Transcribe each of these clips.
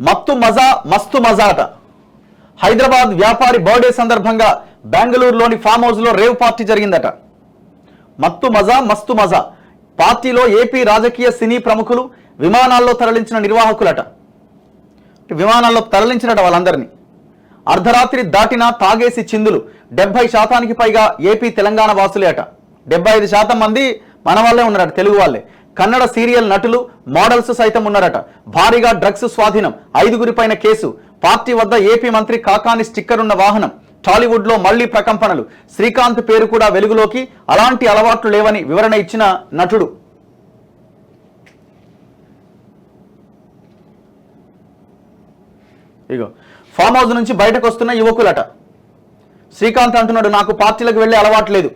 మత్తు మజా మస్తు మజాట. హైదరాబాద్ వ్యాపారి బర్త్డే సందర్భంగా బెంగళూరులోని ఫామ్ హౌస్ లో రేవ్ పార్టీ జరిగిందట. మత్తు మజా మస్తు మజా. పార్టీలో ఏపీ రాజకీయ సినీ ప్రముఖులు, విమానాల్లో తరలించిన నిర్వాహకులట. విమానాల్లో తరలించినట వాళ్ళందరినీ. అర్ధరాత్రి దాటినా తాగేసి చిందులు. 70% పైగా ఏపీ తెలంగాణ వాసులే అట. 75% మంది మన వాళ్ళే ఉన్నారట, తెలుగు వాళ్ళే. కన్నడ సీరియల్ నటులు, మోడల్స్ సైతం ఉన్నారట. భారీగా డ్రగ్స్ స్వాధీనం, 5గురి పైన కేసు. పార్టీ వద్ద ఏపీ మంత్రి కాకాని స్టిక్కర్ ఉన్న వాహనం. టాలీవుడ్ లో మళ్లీ ప్రకంపనలు. శ్రీకాంత్ పేరు కూడా వెలుగులోకి. అలాంటి అలవాట్లు లేవని వివరణ ఇచ్చిన నటుడు. ఇగో ఫామ్ హౌస్ నుంచి బయటకు వస్తున్న యువకులట. శ్రీకాంత్ అంటున్నాడు, నాకు పార్టీలకు వెళ్లే అలవాటు లేదు.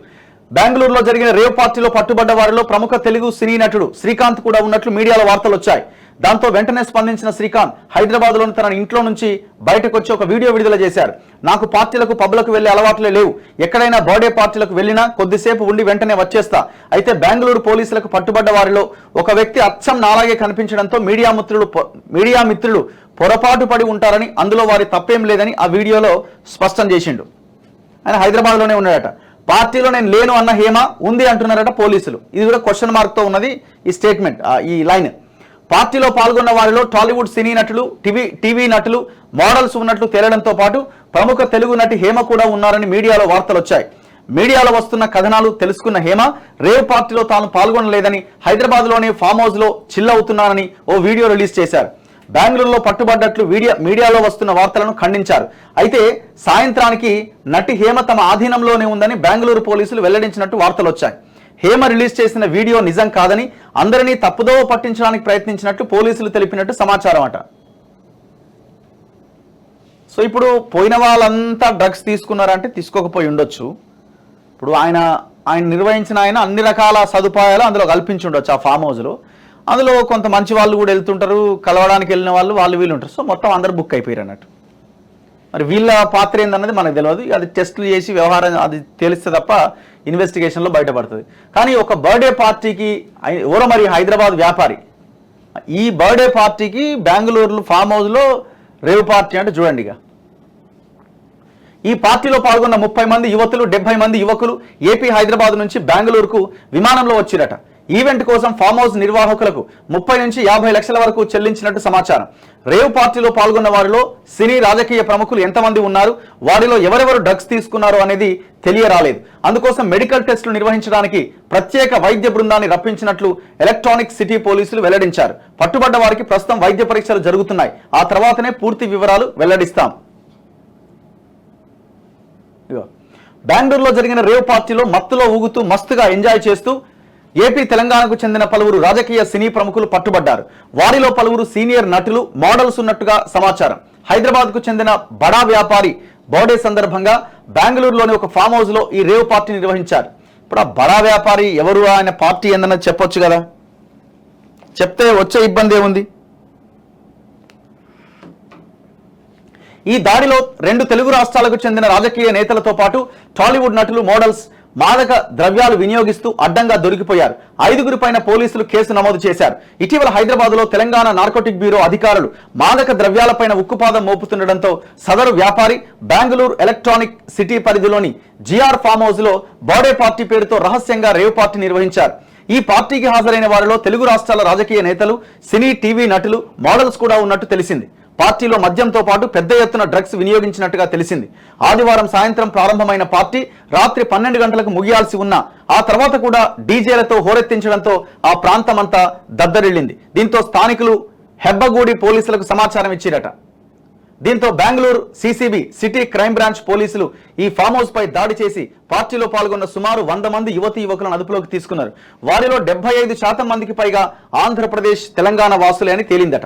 బెంగళూరులో జరిగిన రేవ్ పార్టీలో పట్టుబడ్డ వారిలో ప్రముఖ తెలుగు సినీ నటుడు శ్రీకాంత్ కూడా ఉన్నట్లు మీడియాలో వార్తలు వచ్చాయి. దాంతో వెంటనే స్పందించిన శ్రీకాంత్ హైదరాబాద్లోని తన ఇంట్లో నుంచి బయటకు వచ్చి ఒక వీడియో విడుదల చేశారు. నాకు పార్టీలకు పబ్లకు వెళ్లే అలవాట్లే లేవు. ఎక్కడైనా బర్త్డే పార్టీలకు వెళ్ళినా కొద్దిసేపు ఉండి వెంటనే వచ్చేస్తా. అయితే బెంగళూరు పోలీసులకు పట్టుబడ్డ వారిలో ఒక వ్యక్తి అచ్చం నాలాగే కనిపించడంతో మీడియా మిత్రులు పొరపాటు పడి ఉంటారని, అందులో వారి తప్పేం లేదని ఆ వీడియోలో స్పష్టం చేసిండు. ఆయన హైదరాబాద్లోనే ఉన్నాడట. పార్టీలో నేను లేను అన్న హేమ ఉంది అంటున్నారట పోలీసులు. ఇది కూడా క్వశ్చన్ మార్క్తో ఉన్నది ఈ స్టేట్మెంట్, ఈ లైన్. పార్టీలో పాల్గొన్న వారిలో టాలీవుడ్ సినీ నటులు, టీవీ నటులు, మోడల్స్ ఉన్నట్లు తేలడంతో పాటు ప్రముఖ తెలుగు నటి హేమ కూడా ఉన్నారని మీడియాలో వార్తలు వచ్చాయి. మీడియాలో వస్తున్న కథనాలు తెలుసుకున్న హేమ రేవ్ పార్టీలో తాను పాల్గొనలేదని, హైదరాబాద్లోని ఫామ్ హౌస్ లో చిల్ అవుతున్నానని ఓ వీడియో రిలీజ్ చేశారు. బెంగళూరులో పట్టుబడ్డట్లు మీడియాలో వస్తున్న వార్తలను ఖండించారు. అయితే సాయంత్రానికి నటి హేమ తమ ఆధీనంలోనే ఉందని బెంగళూరు పోలీసులు వెల్లడించినట్టు వార్తలు వచ్చాయి. హేమ రిలీజ్ చేసిన వీడియో నిజం కాదని, అందరినీ తప్పుదోవ పట్టించడానికి ప్రయత్నించినట్టు పోలీసులు తెలిపినట్టు సమాచారం అట. సో ఇప్పుడు పోయిన వాళ్ళంతా డ్రగ్స్ తీసుకున్నారంటే తీసుకోకపోయి ఉండొచ్చు. ఇప్పుడు ఆయన నిర్వహించిన అన్ని రకాల సదుపాయాలు అందులో కల్పించి ఉండొచ్చు ఆ ఫామ్ హౌస్లో. అందులో కొంత మంచి వాళ్ళు కూడా వెళ్తుంటారు, కలవడానికి వెళ్ళిన వాళ్ళు వీళ్ళు ఉంటారు. సో మొత్తం అందరు బుక్ అయిపోయారు అన్నట్టు. మరి వీళ్ళ పాత్ర ఏందన్నది మనకు తెలియదు. అది టెస్టులు చేసి వ్యవహారం అది తెలిస్తే తప్ప ఇన్వెస్టిగేషన్లో బయటపడుతుంది. కానీ ఒక బర్త్డే పార్టీకి ఎవరో మరి హైదరాబాద్ వ్యాపారి, ఈ బర్త్డే పార్టీకి బెంగళూరు ఫామ్ హౌస్లో రేవ్ పార్టీ అంటే చూడండి. ఇక ఈ పార్టీలో పాల్గొన్న 30 మంది యువతులు, 70 మంది యువకులు ఏపీ హైదరాబాద్ నుంచి బెంగళూరుకు విమానంలో వచ్చిరట. ఈవెంట్ కోసం ఫామ్ హౌస్ నిర్వాహకులకు 30 నుంచి 50 లక్షల వరకు చెల్లించినట్టు సమాచారం. రేవ్ పార్టీలో పాల్గొన్న వారిలో సినీ రాజకీయ ప్రముఖులు ఎంతమంది ఉన్నారు, వారిలో ఎవరెవరు డ్రగ్స్ తీసుకున్నారు అనేది తెలియరాలేదు. అందుకోసం మెడికల్ టెస్టులు నిర్వహించడానికి ప్రత్యేక వైద్య బృందాన్ని రప్పించినట్లు ఎలక్ట్రానిక్ సిటీ పోలీసులు వెల్లడించారు. పట్టుబడ్డ వారికి ప్రస్తుతం వైద్య పరీక్షలు జరుగుతున్నాయి. ఆ తర్వాతనే పూర్తి వివరాలు వెల్లడిస్తాం. బెంగళూరులో జరిగిన రేవ్ పార్టీలో మత్తులో ఊగుతూ మస్తుగా ఎంజాయ్ చేస్తూ ఏపీ తెలంగాణకు చెందిన పలువురు రాజకీయ సినీ ప్రముఖులు పట్టుబడ్డారు. వారిలో పలువురు సీనియర్ నటులు, మోడల్స్ ఉన్నట్టుగా సమాచారం. హైదరాబాద్కు చెందిన బడా వ్యాపారి బర్త్డే సందర్భంగా బెంగళూరులోని ఒక ఫామ్ హౌస్ లో ఈ రేవ్ పార్టీ నిర్వహించారు. ఇప్పుడు ఆ బడా వ్యాపారి ఎవరు, ఆయన పార్టీ ఏందన్నది చెప్పొచ్చు కదా. చెప్తే వచ్చే ఇబ్బంది ఏముంది. ఈ దాడిలో 2 తెలుగు రాష్ట్రాలకు చెందిన రాజకీయ నేతలతో పాటు టాలీవుడ్ నటులు, మోడల్స్ మాదక ద్రవ్యాలు వినియోగిస్తూ అడ్డంగా దొరికిపోయారు. 5గురి పైన పోలీసులు కేసు నమోదు చేశారు. ఇటీవల హైదరాబాద్ లో తెలంగాణ నార్కోటిక్ బ్యూరో అధికారులు మాదక ద్రవ్యాలపైన ఉక్కుపాదం మోపుతుండటంతో సదరు వ్యాపారి బెంగళూరు ఎలక్ట్రానిక్ సిటీ పరిధిలోని జిఆర్ ఫామ్ హౌస్ లో బర్త్డే పార్టీ పేరుతో రహస్యంగా రేవ్ పార్టీ నిర్వహించారు. ఈ పార్టీకి హాజరైన వారిలో తెలుగు రాష్ట్రాల రాజకీయ నేతలు, సినీ, టీవీ నటులు, మోడల్స్ కూడా ఉన్నట్టు తెలిసింది. పార్టీలో మద్యంతో పాటు పెద్ద ఎత్తున డ్రగ్స్ వినియోగించినట్టుగా తెలిసింది. ఆదివారం సాయంత్రం ప్రారంభమైన పార్టీ రాత్రి 12 గంటలకు ముగియాల్సి ఉన్న ఆ తర్వాత కూడా డీజేలతో హోరెత్తించడంతో ఆ ప్రాంతమంతా దద్దరిల్లింది. దీంతో స్థానికులు హెబ్బగూడి పోలీసులకు సమాచారం ఇచ్చిరట. దీంతో Bengaluru CCB city crime branch పోలీసులు ఈ ఫామ్ హౌస్ పై దాడి చేసి పార్టీలో పాల్గొన్న సుమారు 100 మంది యువకులను అదుపులోకి తీసుకున్నారు. వారిలో 75% మందికి పైగా ఆంధ్రప్రదేశ్, తెలంగాణ వాసులే అని తేలిందట.